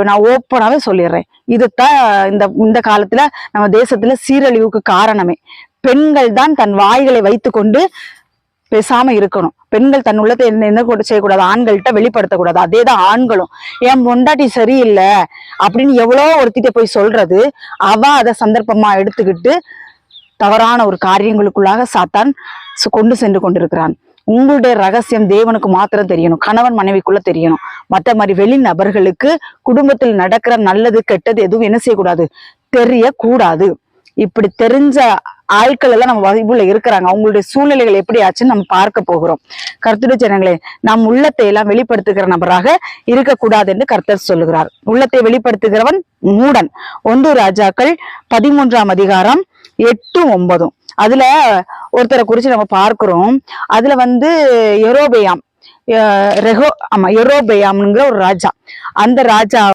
நான் ஓப்பனாவே சொல்லிடுறேன். இதுதான் இந்த காலத்துல நம்ம தேசத்துல சீரழிவுக்கு காரணமே. பெண்கள் தான் தன் வாய்களை வைத்துக்கொண்டு பேசாம இருக்கணும். பெண்கள் தன் உள்ளத்தை என்ன கூட செய்யக்கூடாது, ஆண்கள்கிட்ட வெளிப்படுத்தக்கூடாது. அதேதான் ஆண்களும். என் பொண்டாட்டி சரியில்லை அப்படின்னு எவ்வளோ ஒருத்திட்ட போய் சொல்றது, அவ அதை சந்தர்ப்பமா எடுத்துக்கிட்டு தவறான ஒரு காரியங்களுக்குள்ளாக சாத்தான் கொண்டு சென்று கொண்டிருக்கிறான். உங்களுடைய ரகசியம் தேவனுக்கு மாத்திரம் தெரியணும், கணவன் மனைவிக்குள்ள தெரியணும். மற்ற மாதிரி வெளி நபர்களுக்கு குடும்பத்தில் நடக்கிற நல்லது கெட்டது எதுவும் என்ன செய்யக்கூடாது, தெரியக்கூடாது. இப்படி தெரிஞ்ச ஆட்கள் எல்லாம் நம்ம பைபிள்ல இருக்கிறாங்க. அவங்களுடைய சூழ்நிலைகள் எப்படி ஆச்சுன்னு நம்ம பார்க்க போகிறோம். கர்த்தருடைய ஜனங்களே, நம் உள்ளத்தை எல்லாம் வெளிப்படுத்துகிற நபராக இருக்கக்கூடாது என்று கர்த்தர் சொல்லுகிறார். உள்ளத்தை வெளிப்படுத்துகிறவன் மூடன். 1 ராஜாக்கள் 13ஆம் அதிகாரம் 8-9. அதுல ஒருத்தரை குறிச்சு நம்ம பார்க்கிறோம். அதுல யெரொபெயாம், யெரொபெயாம்ங்கிற ஒரு ராஜா. அந்த ராஜா